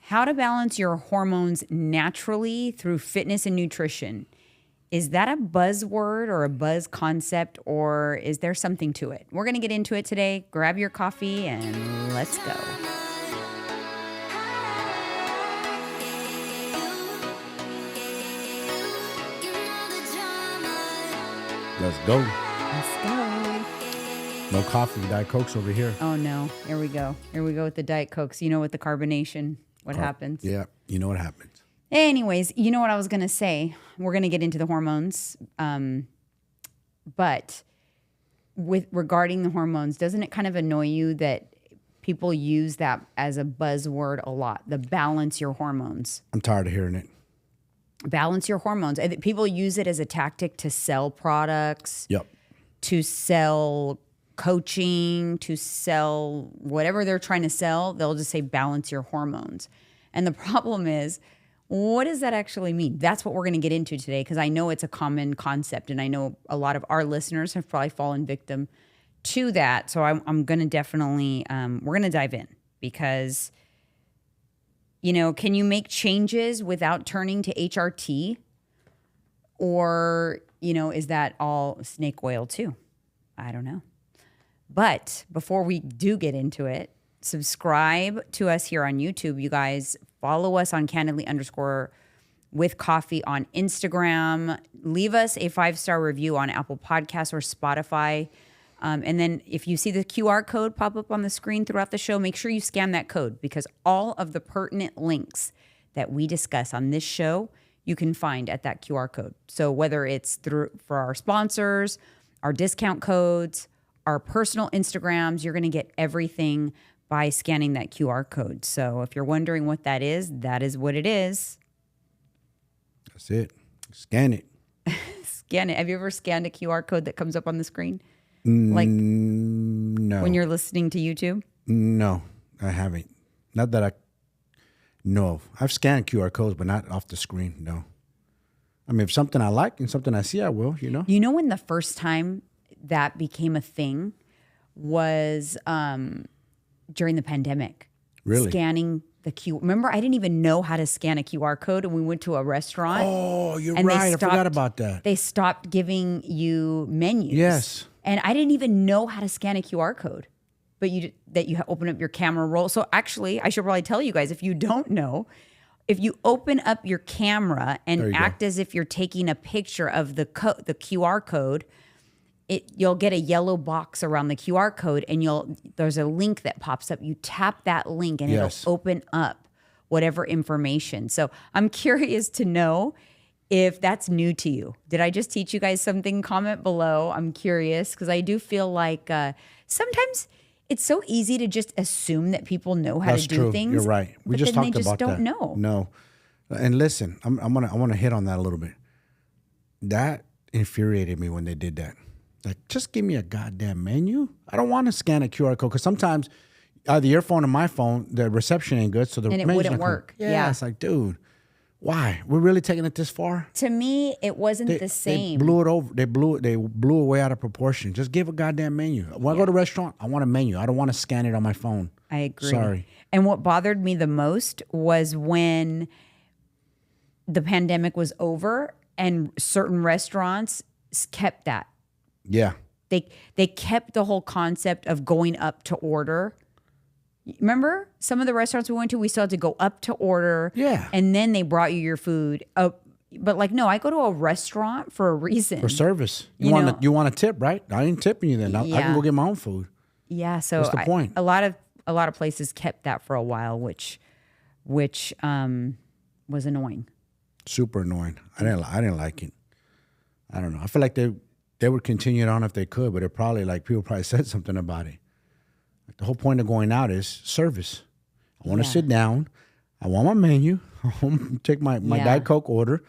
How to balance your hormones naturally through fitness and nutrition. Is that a buzzword or a buzz concept, or is there something to it? We're going to get into it today. Grab your coffee and let's go. Let's go. Let's go. No coffee, Diet Coke's over here. Oh, no. Here we go. Here we go with the Diet Cokes. You know, with the carbonation, what happens? Yeah, you know what happens. Anyways, you know what I was going to say. We're going to get into the hormones. But regarding the hormones, doesn't it kind of annoy you that people use that as a buzzword a lot? The balance your hormones. I'm tired of hearing it. Balance your hormones. People use it as a tactic to sell products. Yep. To sell coaching, to sell whatever they're trying to sell. They'll just say balance your hormones. And the problem is, what does that actually mean? That's what we're going to get into today, because I know it's a common concept, and I know a lot of our listeners have probably fallen victim to that. So I'm going to definitely, we're going to dive in, because, you know, can you make changes without turning to HRT? Or, you know, is that all snake oil too? I don't know. But before we do get into it, subscribe to us here on YouTube, you guys. Follow us on Candidly_with_coffee on Instagram. Leave us a 5-star review on Apple Podcasts or Spotify. And then if you see the QR code pop up on the screen throughout the show, make sure you scan that code, because all of the pertinent links that we discuss on this show, you can find at that QR code. So whether it's for our sponsors, our discount codes, our personal Instagrams, you're going to get everything by scanning that QR code. So if you're wondering what that is what it is. That's it. Scan it. Scan it. Have you ever scanned a QR code that comes up on the screen? No. When you're listening to YouTube? No, I haven't. Not that I know of. I've scanned QR codes, but not off the screen, no. I mean, if something I like and something I see, I will, you know. You know when the first time that became a thing was during the pandemic. Really? Scanning the QR. Remember, I didn't even know how to scan a QR code, and we went to a restaurant. Oh, you're right. I forgot about that. They stopped giving you menus. Yes. And I didn't even know how to scan a QR code, but you open up your camera roll. So actually, I should probably tell you guys, if you don't know, if you open up your camera and act as if you're taking a picture of the QR code, you'll get a yellow box around the QR code, and there's a link that pops up. You tap that link and it'll open up whatever information. So I'm curious to know if that's new to you. Did I just teach you guys something? Comment below. I'm curious, because I do feel like sometimes it's so easy to just assume that people know how to do things. You're right. We just talked about that. They just don't know. No. And listen, I want to hit on that a little bit. That infuriated me when they did that. Like, just give me a goddamn menu. I don't want to scan a QR code, because sometimes either your phone or my phone, the reception ain't good, so the and it wouldn't work. Yeah, it's like, dude, why? We're really taking it this far? To me, it wasn't the same. They blew it over. They blew away out of proportion. Just give a goddamn menu. When I go to a restaurant, I want a menu. I don't want to scan it on my phone. I agree. Sorry. And what bothered me the most was when the pandemic was over and certain restaurants kept that. Yeah. They kept the whole concept of going up to order. Remember some of the restaurants we went to, we still had to go up to order. Yeah. And then they brought you your food. But like, no, I go to a restaurant for a reason. For service. You want a tip, right? I ain't tipping you then. I can go get my own food. Yeah. So what's the point? A lot of places kept that for a while, which was annoying. Super annoying. I didn't like it. I don't know. I feel like they would continue it on if they could, but people probably said something about it. Like, the whole point of going out is service. I want to sit down. I want my menu. I want to take my Diet Coke order,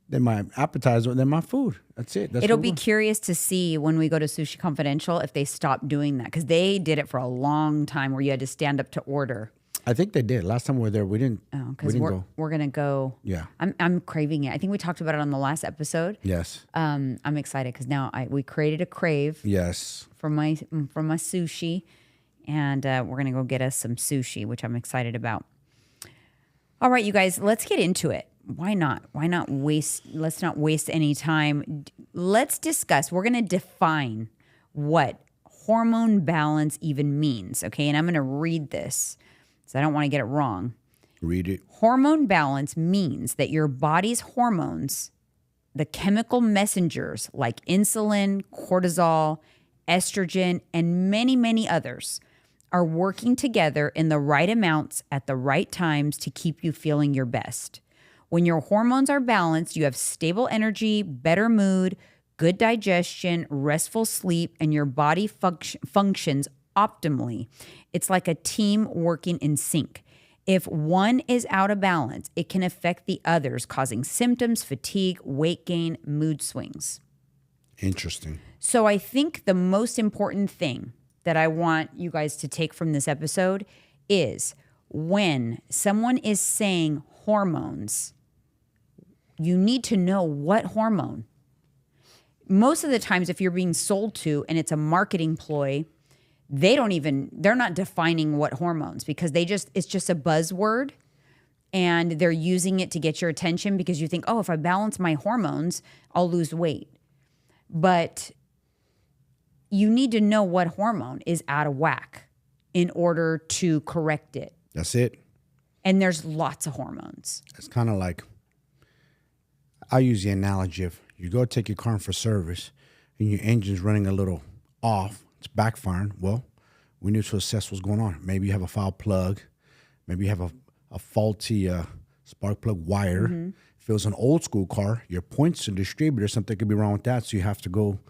then my appetizer, then my food. That's it. It'll be curious to see when we go to Sushi Confidential if they stop doing that, because they did it for a long time where you had to stand up to order. I think they did. Last time we were there, we didn't. Oh, because we're gonna go. Yeah, I'm craving it. I think we talked about it on the last episode. Yes. I'm excited because now we created a crave. Yes. For my sushi, and we're gonna go get us some sushi, which I'm excited about. All right, you guys, let's get into it. Why not? Let's not waste any time. Let's discuss. We're going to define what hormone balance even means. Okay. And I'm going to read this, so I don't want to get it wrong. Read it. Hormone balance means that your body's hormones, the chemical messengers like insulin, cortisol, estrogen, and many, many others, are working together in the right amounts at the right times to keep you feeling your best. When your hormones are balanced, you have stable energy, better mood, good digestion, restful sleep, and your body functions optimally. It's like a team working in sync. If one is out of balance, it can affect the others, causing symptoms, fatigue, weight gain, mood swings. Interesting. So I think the most important thing that I want you guys to take from this episode is when someone is saying hormones, you need to know what hormone. Most of the times, if you're being sold to and it's a marketing ploy, they're not defining what hormones, because it's just a buzzword and they're using it to get your attention because you think, oh, if I balance my hormones, I'll lose weight. But you need to know what hormone is out of whack in order to correct it. That's it. And there's lots of hormones. It's kind of like, I use the analogy of you go take your car in for service and your engine's running a little off, it's backfiring. Well, we need to assess what's going on. Maybe you have a foul plug. Maybe you have a faulty spark plug wire. Mm-hmm. If it was an old school car, your points to distributor, something could be wrong with that. So you have to go,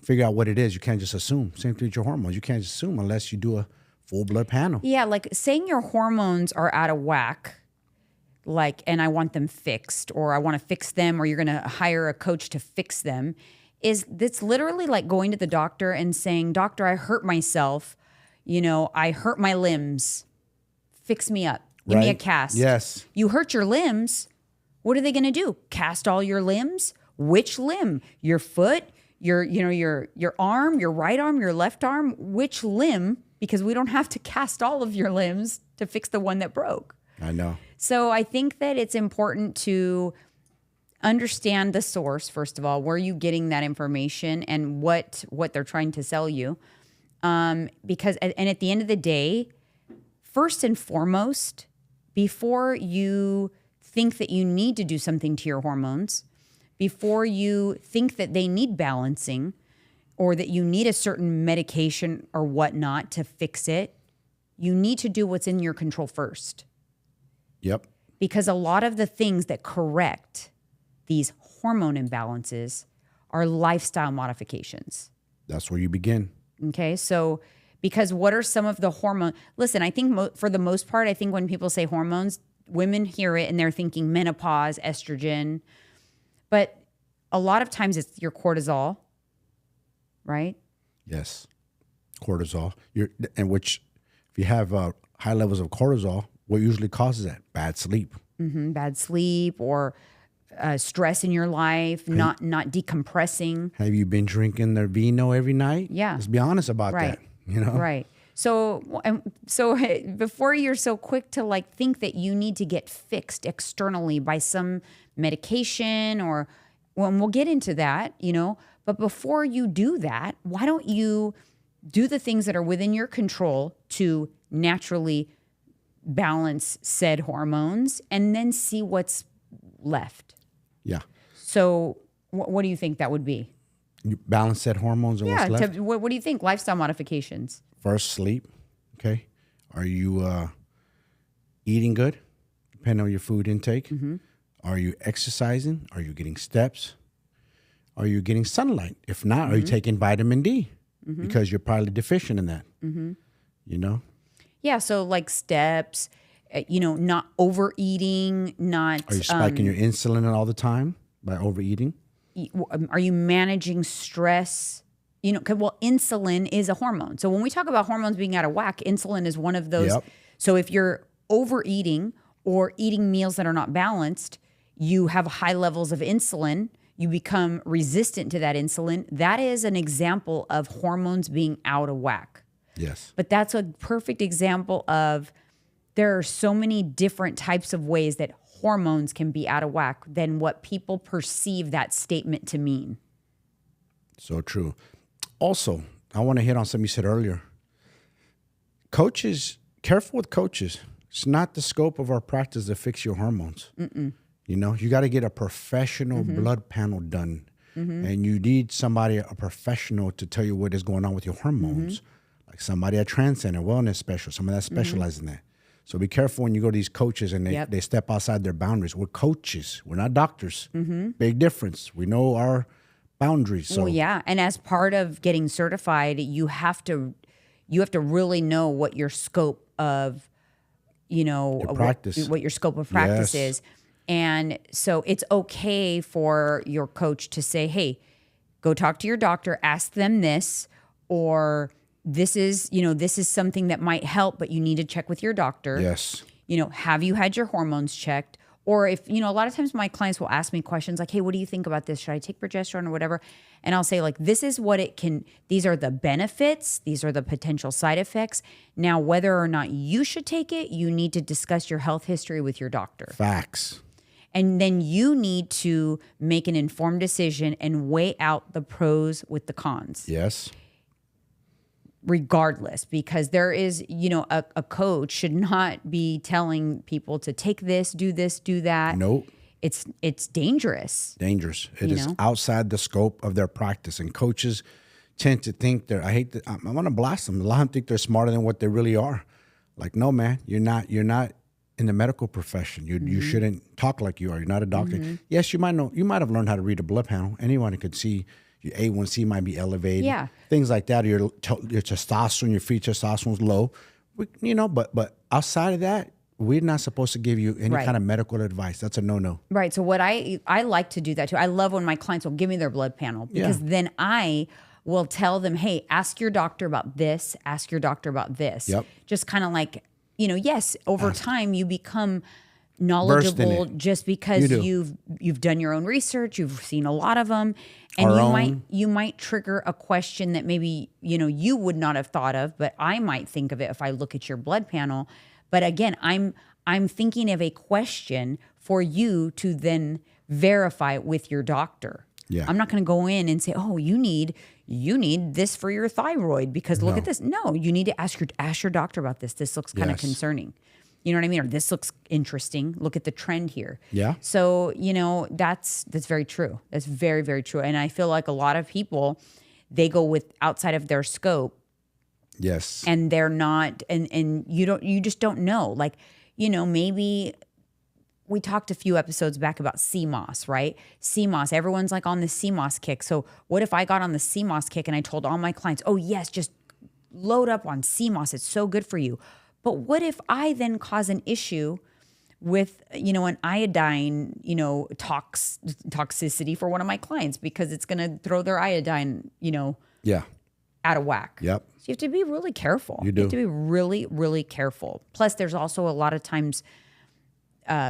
figure out what it is. You can't just assume. Same thing with your hormones. You can't just assume unless you do a full blood panel. Yeah, like saying your hormones are out of whack, and I want them fixed, or I want to fix them, or you're going to hire a coach to fix them, that's literally like going to the doctor and saying, doctor, I hurt myself. I hurt my limbs. Fix me up. Give me a cast. Yes. You hurt your limbs. What are they going to do? Cast all your limbs? Which limb? Your foot? Your arm? Your right arm? Your left arm? Which limb? Because we don't have to cast all of your limbs to fix the one that broke. I know. So I think that it's important to understand the source, first of all, where you're getting that information and what they're trying to sell you. Because at the end of the day, first and foremost, before you think that you need to do something to your hormones, before you think that they need balancing or that you need a certain medication or whatnot to fix it, you need to do what's in your control first. Yep. Because a lot of the things that correct these hormone imbalances are lifestyle modifications. That's where you begin. Okay. So, because what are some of the hormones? Listen, I think for the most part, I think when people say hormones, women hear it and they're thinking menopause, estrogen. But a lot of times it's your cortisol, right? Yes. Cortisol. Which, if you have high levels of cortisol, what usually causes that? Bad sleep. Mm-hmm. Bad sleep or stress in your life, not decompressing. Have you been drinking their vino every night? Yeah. Let's be honest about that. Right. So before you're so quick to think that you need to get fixed externally by some medication we'll get into that, but before you do that, why don't you do the things that are within your control to naturally balance said hormones and then see what's left? Yeah. So what do you think that would be? You balance said hormones and what's left? What do you think? Lifestyle modifications. First, sleep. Okay. Are you eating good? Depending on your food intake. Mm-hmm. Are you exercising? Are you getting steps? Are you getting sunlight? If not, are you taking vitamin D? Mm-hmm. Because you're probably deficient in that. Mm-hmm. Yeah, so steps, not overeating, not... Are you spiking your insulin all the time by overeating? Are you managing stress? Insulin is a hormone. So when we talk about hormones being out of whack, insulin is one of those. Yep. So if you're overeating or eating meals that are not balanced, you have high levels of insulin, you become resistant to that insulin. That is an example of hormones being out of whack. Yes. But that's a perfect example of there are so many different types of ways that hormones can be out of whack than what people perceive that statement to mean. So true. Also, I want to hit on something you said earlier. Coaches, careful with coaches. It's not the scope of our practice to fix your hormones. You know, you got to get a professional blood panel done. And you need somebody, a professional, to tell you what is going on with your hormones. Like somebody at Transcend, a wellness specialist, somebody that specializes in that. So be careful when you go to these coaches and they step outside their boundaries. We're coaches. We're not doctors. Big difference. We know our boundaries. So. Well, yeah. And as part of getting certified, you have to really know what your scope of, what your scope of practice is. And so it's okay for your coach to say, hey, go talk to your doctor, ask them this, or this is something that might help, but you need to check with your doctor. Yes. Have you had your hormones checked? Or if, a lot of times my clients will ask me questions like, hey, what do you think about this? Should I take progesterone or whatever? And I'll say like, this is what these are the benefits. These are the potential side effects. Now, whether or not you should take it, you need to discuss your health history with your doctor. Facts. And then you need to make an informed decision and weigh out the pros with the cons. Yes. Regardless, because there is, a coach should not be telling people to take this, do that. Nope. It's dangerous. Dangerous. It is outside the scope of their practice. And coaches tend to think I want to blast them. A lot of them think they're smarter than what they really are. Like, no, man, you're not in the medical profession. You shouldn't talk like you are. You're not a doctor. Yes, you might have learned how to read a blood panel. Anyone could see your A1C might be elevated. Yeah. Things like that. Your testosterone, your free testosterone's low. But outside of that, we're not supposed to give you any kind of medical advice. That's a no-no. Right. So what I like to do that too. I love when my clients will give me their blood panel because then I will tell them, hey, ask your doctor about this. Ask your doctor about this. Yep. Just kind of like, yes, over time you become knowledgeable just because you've done your own research, you've seen a lot of them, and you might trigger a question that maybe you would not have thought of, but I might think of it if I look at your blood panel. But again, I'm thinking of a question for you to then verify with your doctor. Yeah. I'm not going to go in and say, oh, you need this for your thyroid because look at this. No, you need to ask your doctor about this. This looks kind of concerning. You know what I mean? Or this looks interesting. Look at the trend here. Yeah. So, that's very true. That's very, very true. And I feel like a lot of people, they go with outside of their scope. Yes. And they're not, and you just don't know. Like, maybe we talked a few episodes back about CMOS, right? CMOS, everyone's like on the CMOS kick. So what if I got on the CMOS kick and I told all my clients, oh yes, just load up on CMOS. It's so good for you. But what if I then cause an issue with, an iodine, toxicity for one of my clients because it's going to throw their iodine, out of whack. Yep. So you have to be really careful. You do. You have to be really, really careful. Plus, there's also a lot of times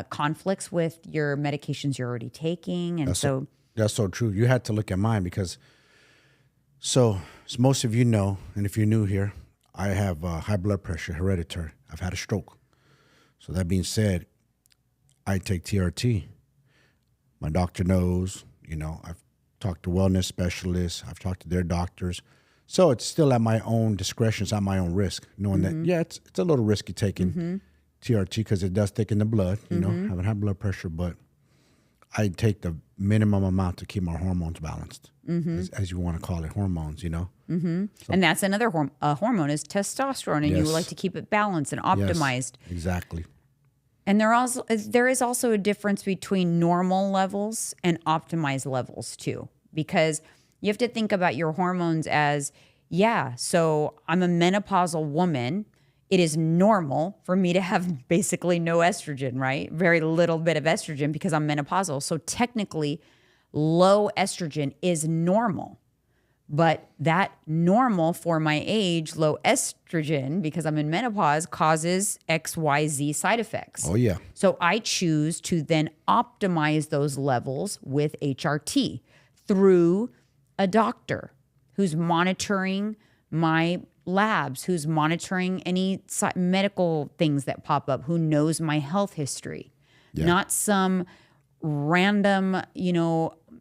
conflicts with your medications you're already taking. And that's so true. You had to look at mine because, so as most of you know, and if you're new here, I have high blood pressure, hereditary. I've had a stroke. So that being said, I take TRT. My doctor knows, I've talked to wellness specialists. I've talked to their doctors. So it's still at my own discretion. It's at my own risk, knowing that, it's a little risky taking TRT because it does thicken the blood, having high blood pressure. But I take the minimum amount to keep my hormones balanced, as you want to call it, hormones, So, and that's another hormone is testosterone, and you would like to keep it balanced and optimized. Yes, exactly. And there is also a difference between normal levels and optimized levels too, because you have to think about your hormones as, so I'm a menopausal woman. It is normal for me to have basically no estrogen, right? Very little bit of estrogen because I'm menopausal. So technically, low estrogen is normal. But that normal for my age, low estrogen, because I'm in menopause, causes XYZ side effects. Oh, yeah. So I choose to then optimize those levels with HRT through a doctor who's monitoring my labs, who's monitoring any medical things that pop up, who knows my health history, not some random,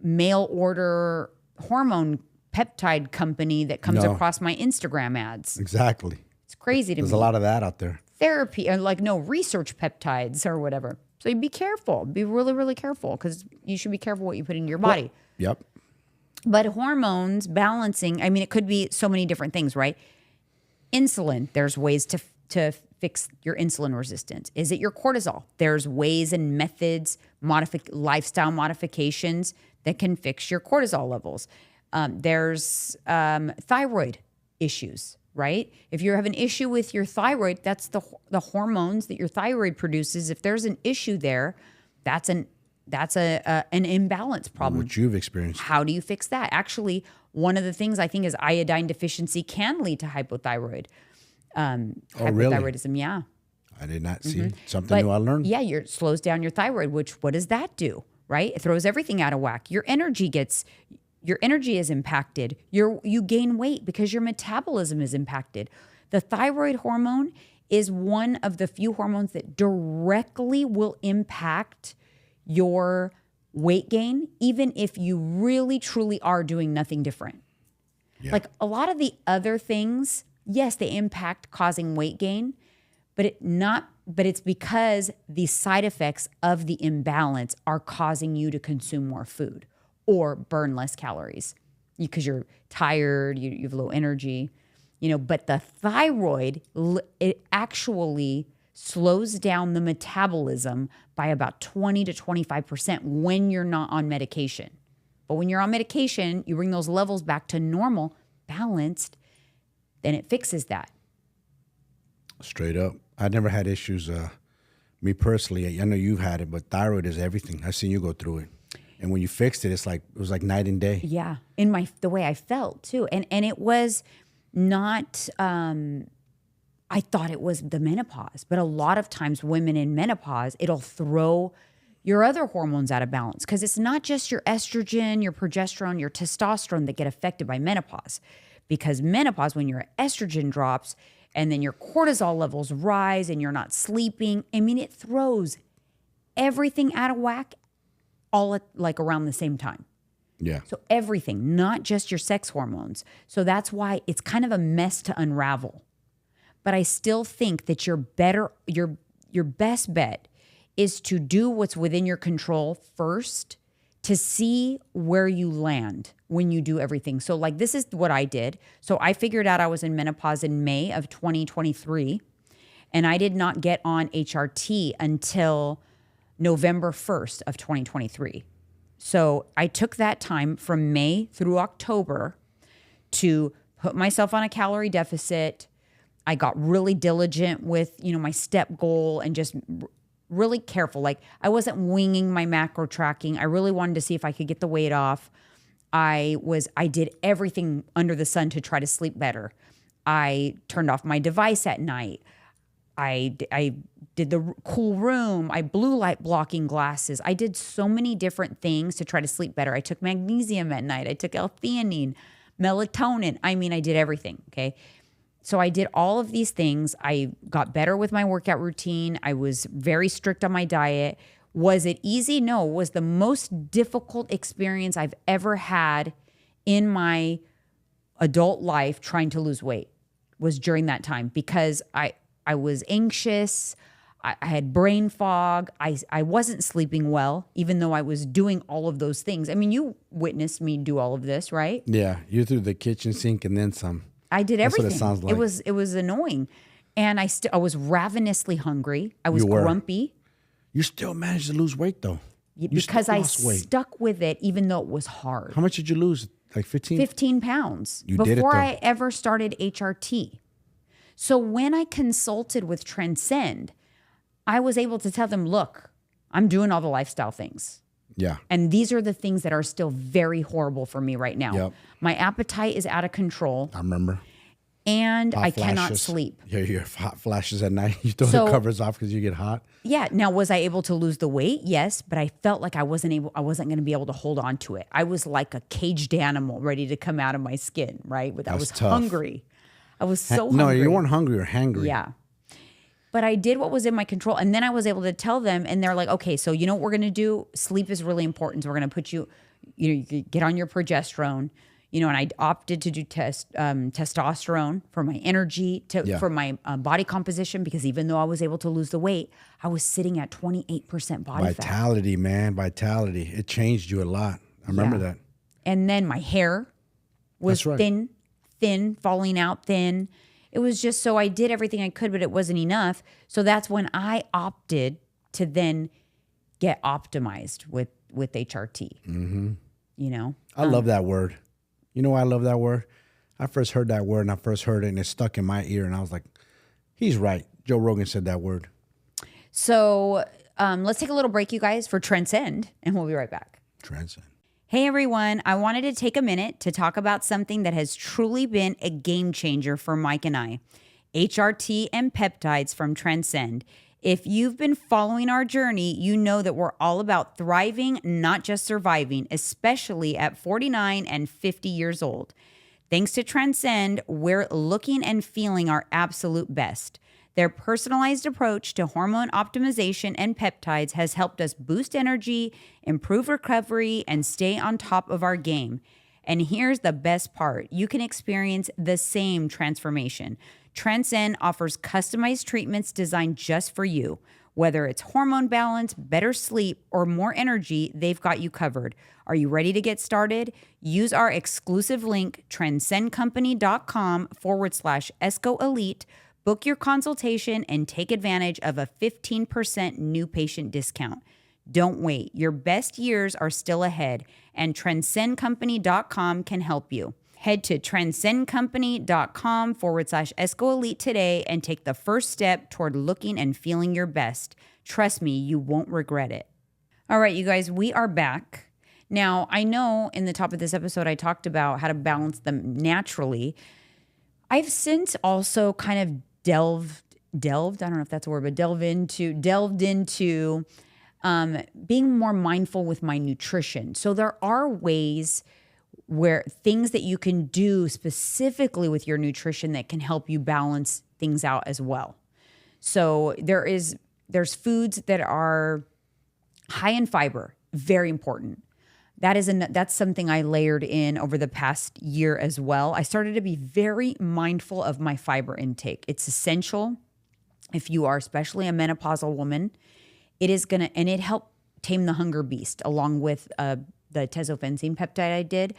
mail order hormone peptide company that comes across my Instagram ads. Exactly. It's crazy to me. There's a lot of that out there. Therapy, or research peptides or whatever. So you be careful. Be really, really careful, because you should be careful what you put in your body. Yep. But hormones, balancing, it could be so many different things, right? Insulin, there's ways to fix your insulin resistance. Is it your cortisol? There's ways and methods, lifestyle modifications that can fix your cortisol levels. There's thyroid issues, right? If you have an issue with your thyroid, that's the hormones that your thyroid produces. If there's an issue there, that's an imbalance problem. What you've experienced. How do you fix that? Actually, one of the things I think is iodine deficiency can lead to hypothyroid. Hypothyroidism, really? Yeah. I did not see something new I learned. Yeah, it slows down your thyroid, what does that do, right? It throws everything out of whack. Your energy is impacted. You gain weight because your metabolism is impacted. The thyroid hormone is one of the few hormones that directly will impact your weight gain, even if you really, truly are doing nothing different. Yeah. Like a lot of the other things, yes, they impact causing weight gain, but it's because the side effects of the imbalance are causing you to consume more food or burn less calories because you're tired, you have low energy, but the thyroid, it actually slows down the metabolism by about 20 to 25% when you're not on medication. But when you're on medication, you bring those levels back to normal, balanced, then it fixes that. Straight up. I never had issues, me personally. I know you've had it, but thyroid is everything. I've seen you go through it. And when you fixed it, it was like night and day. Yeah, in the way I felt too. And it was not, I thought it was the menopause, but a lot of times women in menopause, it'll throw your other hormones out of balance, because it's not just your estrogen, your progesterone, your testosterone that get affected by menopause. Because menopause, when your estrogen drops and then your cortisol levels rise and you're not sleeping, it throws everything out of whack all around the same time. Yeah. So everything, not just your sex hormones. So that's why it's kind of a mess to unravel. But I still think that your best bet is to do what's within your control first, to see where you land when you do everything. So this is what I did. So I figured out I was in menopause in May of 2023, and I did not get on HRT until November 1st of 2023. So I took that time from May through October to put myself on a calorie deficit. I got really diligent with, my step goal and just really careful. I wasn't winging my macro tracking. I really wanted to see if I could get the weight off. I did everything under the sun to try to sleep better. I turned off my device at night. I did the cool room. I blue light blocking glasses. I did so many different things to try to sleep better. I took magnesium at night. I took L-theanine, melatonin. I did everything. Okay. So I did all of these things. I got better with my workout routine. I was very strict on my diet. Was it easy? No, it was the most difficult experience I've ever had in my adult life trying to lose weight, was during that time, because I was anxious. I had brain fog. I wasn't sleeping well, even though I was doing all of those things. You witnessed me do all of this, right? Yeah, you threw the kitchen sink and then some. I did everything. That's what it sounds like. It was annoying. And I was ravenously hungry. I was grumpy. You still managed to lose weight though. Because I stuck with it even though it was hard. How much did you lose? Like 15? 15 pounds. You did it, before though. I ever started HRT. So when I consulted with Transcend, I was able to tell them, look, I'm doing all the lifestyle things. Yeah. And these are the things that are still very horrible for me right now. Yep. My appetite is out of control. I remember. And I cannot sleep. Yeah, your hot flashes at night. You throw the covers off because you get hot. Yeah. Now, was I able to lose the weight? Yes, but I felt like I wasn't going to be able to hold on to it. I was like a caged animal ready to come out of my skin, right? I was tough. Hungry. I was so hungry. No, you weren't hungry or hangry. Yeah. But I did what was in my control. And then I was able to tell them, and they're like, okay, so you know what we're going to do? Sleep is really important. So we're going to put you, you get on your progesterone, and I opted to do testosterone for my energy, for my body composition, because even though I was able to lose the weight, I was sitting at 28% body fat. Vitality, man. Vitality. It changed you a lot. I remember that. And then my hair was thin, falling out thin. It was just, so I did everything I could, but it wasn't enough. So that's when I opted to then get optimized with HRT. Mm-hmm. I love that word. You know why I love that word? I first heard that word, and I first heard it, and it stuck in my ear, and I was like, he's right. Joe Rogan said that word. So let's take a little break, you guys, for Transcend, and we'll be right back. Transcend. Hey everyone, I wanted to take a minute to talk about something that has truly been a game changer for Mike and I. HRT and peptides from Transcend. If you've been following our journey, you know that we're all about thriving, not just surviving, especially at 49 and 50 years old. Thanks to Transcend, we're looking and feeling our absolute best. Their personalized approach to hormone optimization and peptides has helped us boost energy, improve recovery, and stay on top of our game. And here's the best part. You can experience the same transformation. Transcend offers customized treatments designed just for you. Whether it's hormone balance, better sleep, or more energy, they've got you covered. Are you ready to get started? Use our exclusive link, transcendcompany.com/ESCOElite. Book your consultation and take advantage of a 15% new patient discount. Don't wait. Your best years are still ahead, and transcendcompany.com can help you. Head to transcendcompany.com/ESCOElite today and take the first step toward looking and feeling your best. Trust me, you won't regret it. All right, you guys, we are back. Now, I know in the top of this episode, I talked about how to balance them naturally. I've since also kind of delved, I don't know if that's a word, but delved into being more mindful with my nutrition. So there are ways where things that you can do specifically with your nutrition that can help you balance things out as well. So there's foods that are high in fiber, very important. That's something I layered in over the past year as well. I started to be very mindful of my fiber intake. It's essential if you are especially a menopausal woman. It helped tame the hunger beast along with the tezofensine peptide I did.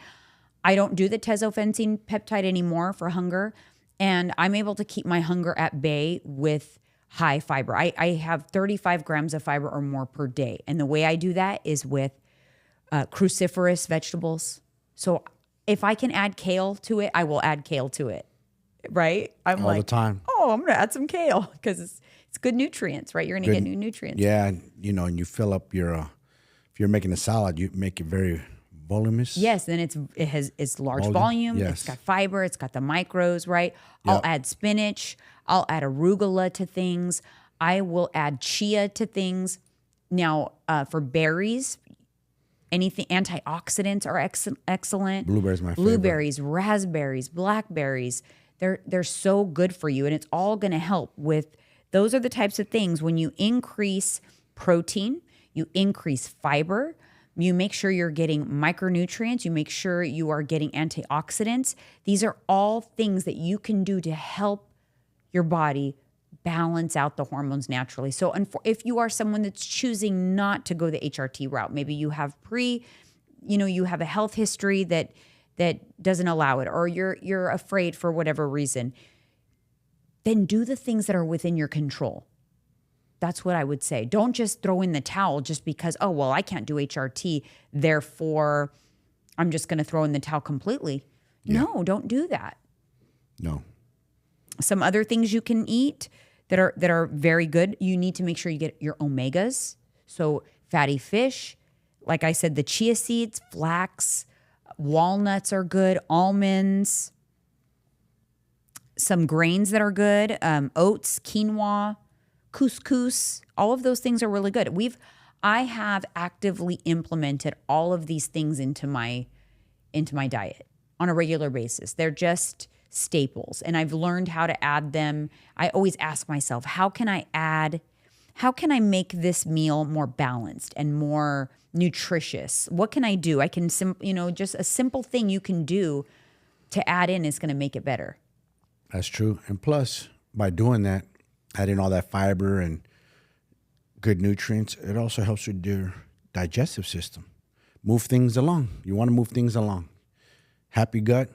I don't do the tezofensine peptide anymore for hunger, and I'm able to keep my hunger at bay with high fiber. I have 35 grams of fiber or more per day, and the way I do that is with cruciferous vegetables. So if I can add kale to it, I will add kale to it, right? I'm all the time. Oh, I'm going to add some kale because it's good nutrients, right? You're going to get new nutrients. Yeah, and you fill up your, if you're making a salad, you make it very voluminous. Yes, then it's large volume. Yes. It's got fiber. It's got the micros, right? I'll add spinach. I'll add arugula to things. I will add chia to things. Now, for berries, anything, antioxidants are excellent. Blueberries, my favorite. Blueberries, raspberries, blackberries. They're so good for you, and it's all going to help with. Those are the types of things when you increase protein, you increase fiber, you make sure you're getting micronutrients, you make sure you are getting antioxidants. These are all things that you can do to help your body balance out the hormones naturally. So if you are someone that's choosing not to go the HRT route, maybe you have you have a health history that doesn't allow it, or you're afraid for whatever reason, then do the things that are within your control. That's what I would say. Don't just throw in the towel just because, oh, well, I can't do HRT, therefore I'm just going to throw in the towel completely. Yeah. No, don't do that. No. Some other things you can eat that are very good. You need to make sure you get your omegas. So fatty fish, like I said, the chia seeds, flax, walnuts are good, almonds, some grains that are good, oats, quinoa, couscous, all of those things are really good. I have actively implemented all of these things into my diet on a regular basis. They're just staples, and I've learned how to add them. I always ask myself, how can I make this meal more balanced and more nutritious? What can I do? I can, just a simple thing you can do to add in is going to make it better. That's true. And plus, by doing that, adding all that fiber and good nutrients, it also helps with your digestive system. Move things along. You want to move things along. Happy gut,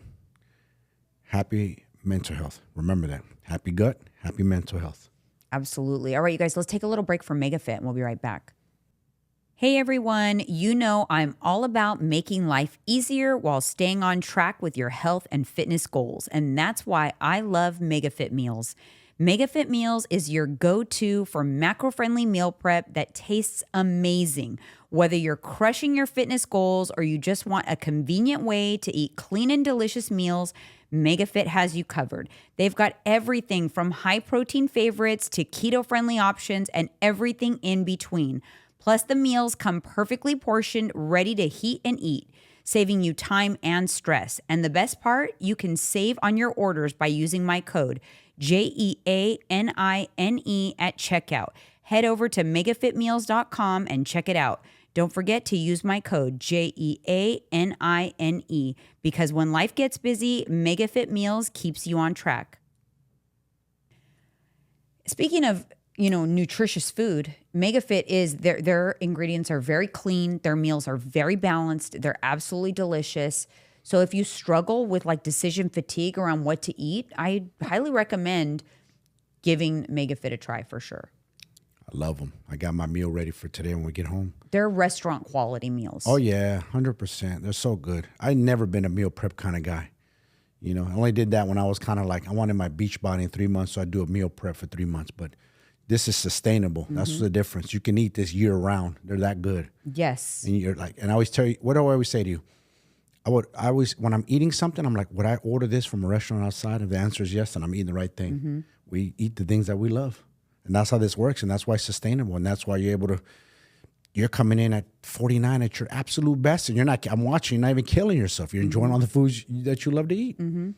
happy mental health. Remember that. Happy gut, happy mental health. Absolutely. All right, you guys, let's take a little break from MegaFit and we'll be right back. Hey everyone, you know I'm all about making life easier while staying on track with your health and fitness goals. And that's why I love MegaFit Meals. MegaFit Meals is your go-to for macro-friendly meal prep that tastes amazing. Whether you're crushing your fitness goals or you just want a convenient way to eat clean and delicious meals, MegaFit has you covered. They've got everything from high-protein favorites to keto-friendly options and everything in between. Plus, the meals come perfectly portioned, ready to heat and eat, saving you time and stress. And the best part, you can save on your orders by using my code, JEANINE at checkout. Head over to megafitmeals.com and check it out. Don't forget to use my code, JEANINE, because when life gets busy, MegaFit Meals keeps you on track. Speaking of nutritious food, MegaFit is their ingredients are very clean. Their meals are very balanced. They're absolutely delicious. So if you struggle with like decision fatigue around what to eat, I highly recommend giving MegaFit a try for sure. I love them. I got my meal ready for today when we get home. They're restaurant quality meals. Oh yeah, 100%. They're so good. I've never been a meal prep kind of guy. I only did that when I was kind of like, I wanted my beach body in 3 months, so I do a meal prep for 3 months. But this is sustainable. Mm-hmm. That's the difference. You can eat this year round. They're that good. Yes. And you're like, and I always tell you, what do I always say to you? I always, when I'm eating something, I'm like, would I order this from a restaurant outside? If the answer is yes, then I'm eating the right thing. Mm-hmm. We eat the things that we love. And that's how this works. And that's why it's sustainable. And that's why you're coming in at 49 at your absolute best. And I'm watching, you're not even killing yourself. You're enjoying all the foods that you love to eat. Mm-hmm.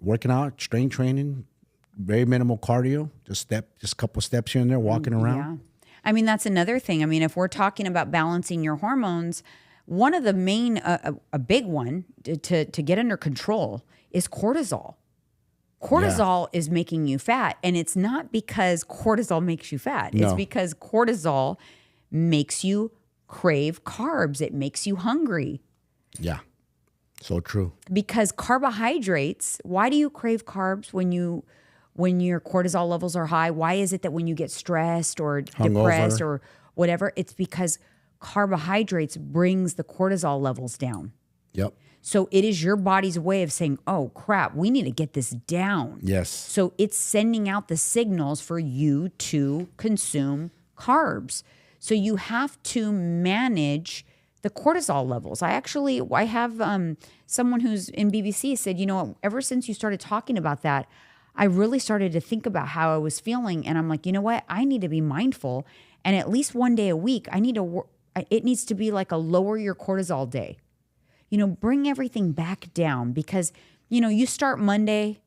Working out, strength training, very minimal cardio, just a couple steps here and there, walking around. Yeah. I mean, that's another thing. I mean, if we're talking about balancing your hormones, one of the main, a big one to get under control is cortisol. Cortisol is making you fat. And it's not because cortisol makes you fat. No. It's because cortisol makes you crave carbs. It makes you hungry. Yeah, so true. Because carbohydrates, why do you crave carbs when your cortisol levels are high? Why is it that when you get stressed or depressed or whatever, it's because carbohydrates brings the cortisol levels down. Yep. So it is your body's way of saying, oh crap, we need to get this down. Yes. So it's sending out the signals for you to consume carbs. So you have to manage the cortisol levels. I have someone who's in BBC said, ever since you started talking about that, I really started to think about how I was feeling. And I'm like, you know what? I need to be mindful. And at least one day a week, it needs to be like a lower your cortisol day. Bring everything back down because, you start Monday,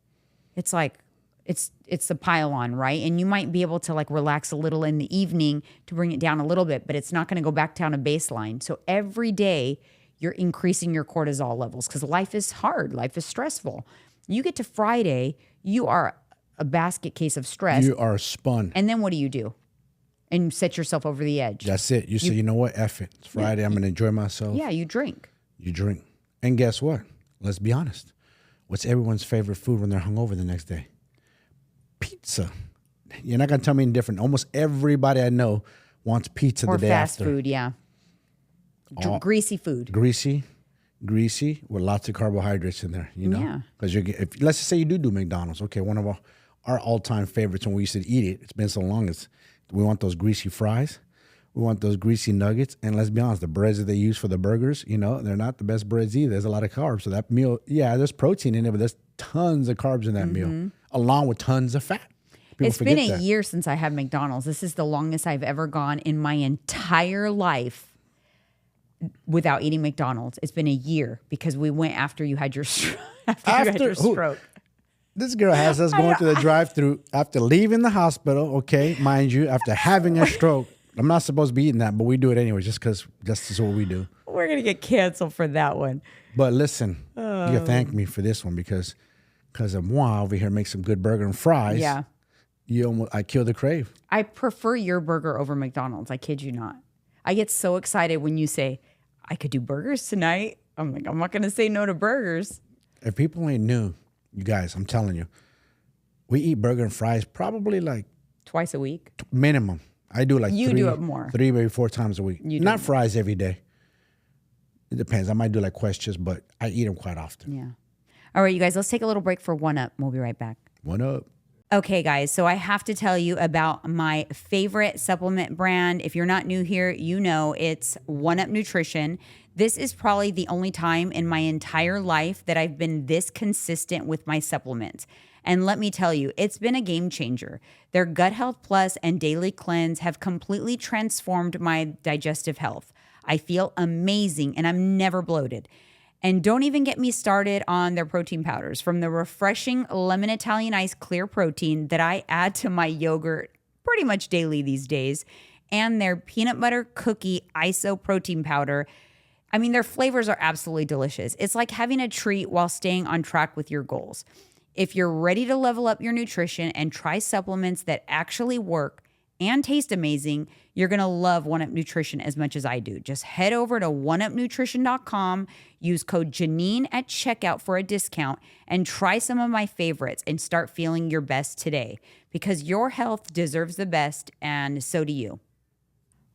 it's like, it's the pile on, right? And you might be able to like relax a little in the evening to bring it down a little bit, but it's not going to go back down to baseline. So every day you're increasing your cortisol levels because life is hard. Life is stressful. You get to Friday, you are a basket case of stress. You are spun. And then what do? And you set yourself over the edge. That's it. You say, you know what? F it. It's Friday. I'm going to enjoy myself. Yeah, you drink. You drink. And guess what? Let's be honest. What's everyone's favorite food when they're hungover the next day? Pizza. You're not going to tell me any different. Almost everybody I know wants pizza the day after. Or fast food, yeah. Greasy food. Greasy with lots of carbohydrates in there, Yeah. Because let's just say you do McDonald's. Okay, one of our all-time favorites when we used to eat it, it's been so long, we want those greasy fries. We want those greasy nuggets. And let's be honest, the breads that they use for the burgers, they're not the best breads either. There's a lot of carbs. So that meal, yeah, there's protein in it, but there's tons of carbs in that meal, along with tons of fat. It's been a year since I had McDonald's. This is the longest I've ever gone in my entire life without eating McDonald's. It's been a year because we went after you had your stroke. This girl has us going to the drive-thru after leaving the hospital, okay, mind you, after having a stroke. I'm not supposed to be eating that, but we do it anyway, just because this is what we do. We're going to get canceled for that one. But listen, you gotta thank me for this one because of moi over here makes some good burger and fries. Yeah. I killed the crave. I prefer your burger over McDonald's. I kid you not. I get so excited when you say, I could do burgers tonight. I'm like, I'm not going to say no to burgers. If people ain't new, you guys, I'm telling you, we eat burger and fries probably like twice a week. Minimum. I do like you do it more. 3, maybe 4 times a week. Not fries every day. It depends. I might do like questions, but I eat them quite often. Yeah. All right, you guys, let's take a little break for One Up. We'll be right back. One Up. Okay, guys, so I have to tell you about my favorite supplement brand. If you're not new here, you know it's One Up Nutrition. This is probably the only time in my entire life that I've been this consistent with my supplements. And let me tell you, it's been a game changer. Their Gut Health Plus and Daily Cleanse have completely transformed my digestive health. I feel amazing and I'm never bloated. And don't even get me started on their protein powders, from the refreshing lemon Italian ice clear protein that I add to my yogurt pretty much daily these days, and their peanut butter cookie iso protein powder. I mean, their flavors are absolutely delicious. It's like having a treat while staying on track with your goals. If you're ready to level up your nutrition and try supplements that actually work and taste amazing, you're going to love One Up Nutrition as much as I do. Just head over to oneupnutrition.com, use code Janine at checkout for a discount, and try some of my favorites and start feeling your best today, because your health deserves the best, and so do you.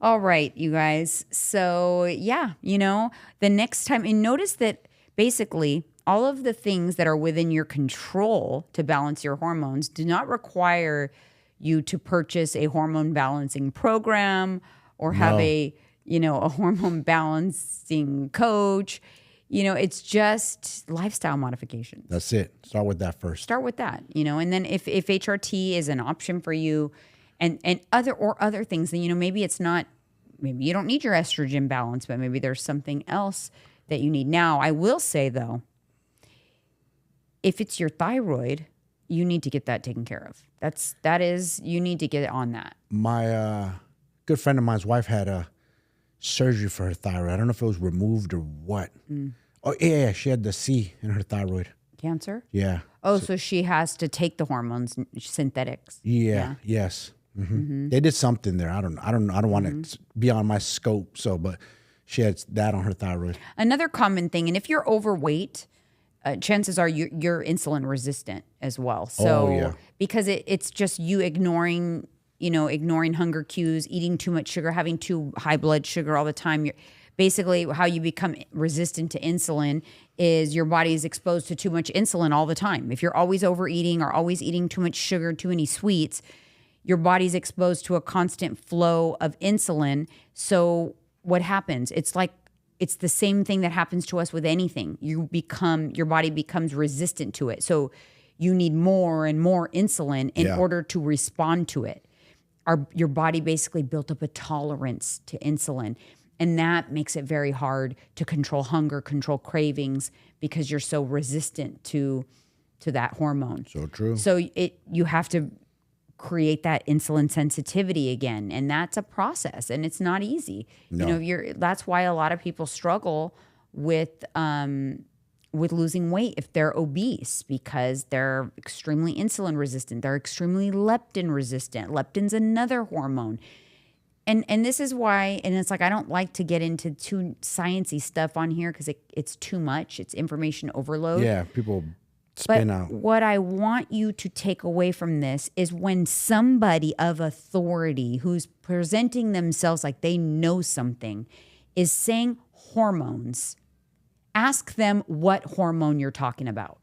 All right, you guys. So yeah, the next time, and notice that basically all of the things that are within your control to balance your hormones do not require you to purchase a hormone balancing program or have a hormone balancing coach. It's just lifestyle modification. That's it. Start with that first. Start with that, and then if HRT is an option for you and other things, then, maybe it's not, maybe you don't need your estrogen balance, but maybe there's something else that you need. Now, I will say though, if it's your thyroid, you need to get that taken care of. You need to get on that. My good friend of mine's wife had a surgery for her thyroid. I don't know if it was removed or what. Oh, yeah, she had the C in her thyroid. Cancer? Yeah. Oh, so she has to take the hormones, synthetics. Yeah. Yes. Mm-hmm. They did something there. I don't want to be on my scope. But she had that on her thyroid. Another common thing, and if you're overweight, chances are you're insulin resistant as well. So because it's just you ignoring hunger cues, eating too much sugar, having too high blood sugar all the time. Basically, how you become resistant to insulin is your body is exposed to too much insulin all the time. If you're always overeating or always eating too much sugar, too many sweets, your body's exposed to a constant flow of insulin. So what happens? It's the same thing that happens to us with anything. Your body becomes resistant to it. So you need more and more insulin in order to respond to it. Your body basically built up a tolerance to insulin. And that makes it very hard to control hunger, control cravings, because you're so resistant to that hormone. So true. So you have to create that insulin sensitivity again, and that's a process, and it's not easy. No. That's why a lot of people struggle with losing weight if they're obese, because they're extremely insulin resistant. They're extremely leptin resistant. Leptin's another hormone. And this is why, and it's like, I don't like to get into too sciencey stuff on here because it's too much. It's information overload. Yeah, people spin out. What I want you to take away from this is when somebody of authority who's presenting themselves like they know something is saying hormones, ask them what hormone you're talking about.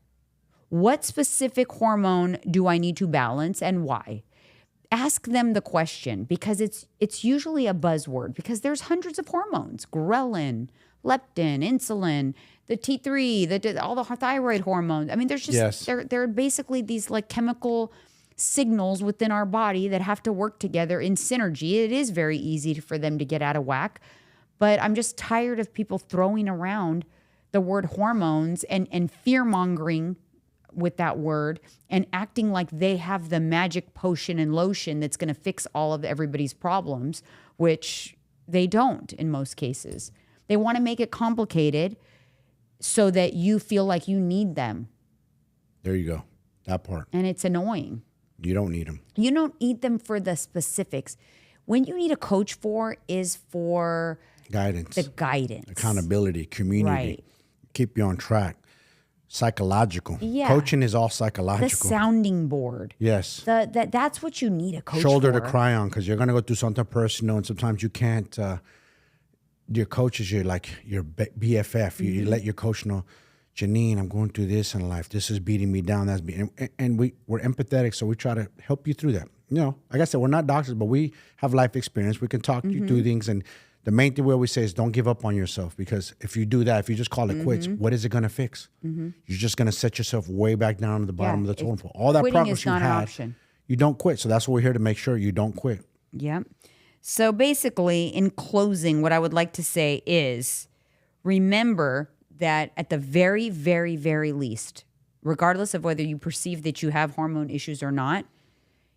What specific hormone do I need to balance and why? Ask them the question, because it's usually a buzzword, because there's hundreds of hormones: ghrelin, leptin, insulin, the T3, all the thyroid hormones. I mean, there's just they're basically these like chemical signals within our body that have to work together in synergy. It is very easy for them to get out of whack, but I'm just tired of people throwing around the word hormones and fear mongering with that word and acting like they have the magic potion and lotion that's going to fix all of everybody's problems, which they don't in most cases. They want to make it complicated so that you feel like you need them. There you go. That part. And it's annoying. You don't need them. You don't need them for the specifics. When you need a coach is for guidance, the guidance, accountability, community, right. Keep you on track. Psychological. Yeah. Coaching is all psychological. The sounding board. Yes. That's what you need a coach Shoulder for. to cry on, because you're going to go through something personal, and sometimes you can't. Your coach is your BFF. Mm-hmm. You let your coach know, Janine, I'm going through this in life. This is beating me down. That's and we're empathetic, so we try to help you through that. You know, like I said, we're not doctors, but we have life experience. We can talk you through things, and the main thing we always say is don't give up on yourself, because if you do that, if you just call it quits, what is it going to fix? You're just going to set yourself way back down to the bottom of the totem pole. All that progress you had, you don't quit. So that's what we're here to make sure you don't quit. Yeah. So basically, in closing, what I would like to say is remember that at the very, very, very least, regardless of whether you perceive that you have hormone issues or not,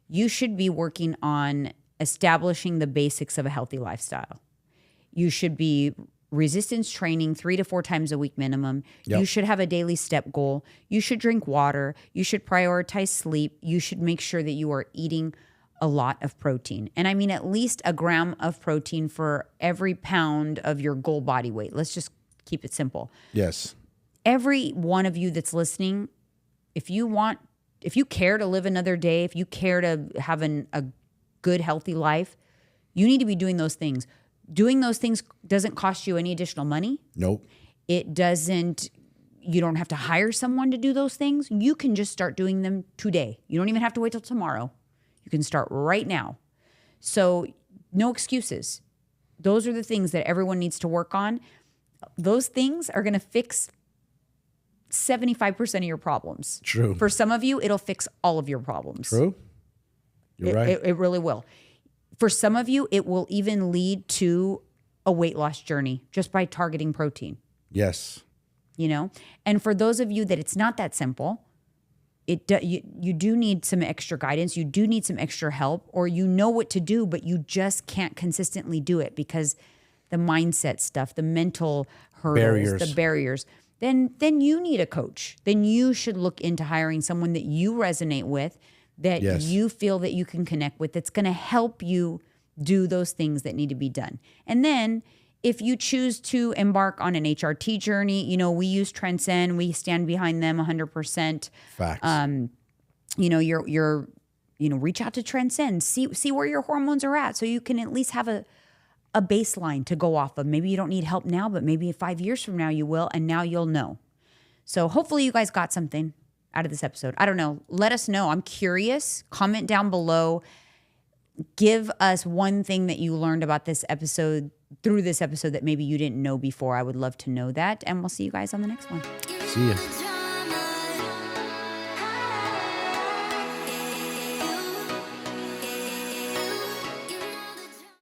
you should be working on establishing the basics of a healthy lifestyle. You should be resistance training 3 to 4 times a week minimum. Yep. You should have a daily step goal. You should drink water. You should prioritize sleep. You should make sure that you are eating a lot of protein. And I mean at least a gram of protein for every pound of your goal body weight. Let's just keep it simple. Yes. Every one of you that's listening, if you care to live another day, if you care to have a good, healthy life, you need to be doing those things. Doing those things doesn't cost you any additional money. Nope. You don't have to hire someone to do those things. You can just start doing them today. You don't even have to wait till tomorrow. You can start right now. So no excuses. Those are the things that everyone needs to work on. Those things are going to fix 75% of your problems. True. For some of you, it'll fix all of your problems. True. You're right. It really will. For some of you, it will even lead to a weight loss journey just by targeting protein. Yes. You know? And for those of you that it's not that simple, you do need some extra guidance. You do need some extra help, or you know what to do, but you just can't consistently do it because the mindset stuff, the mental hurdles, the barriers. Then you need a coach. Then you should look into hiring someone that you resonate with, that you feel that you can connect with, that's going to help you do those things that need to be done. And then if you choose to embark on an HRT journey, you know, we use Transcend. We stand behind them 100%. Facts. You're reach out to Transcend. See where your hormones are at, so you can at least have a baseline to go off of. Maybe you don't need help now, but maybe 5 years from now you will, and now you'll know. So hopefully you guys got something out of this episode. I don't know. Let us know. I'm curious. Comment down below. Give us one thing that you learned about this episode, through this episode, that maybe you didn't know before. I would love to know that. And we'll see you guys on the next one. See ya.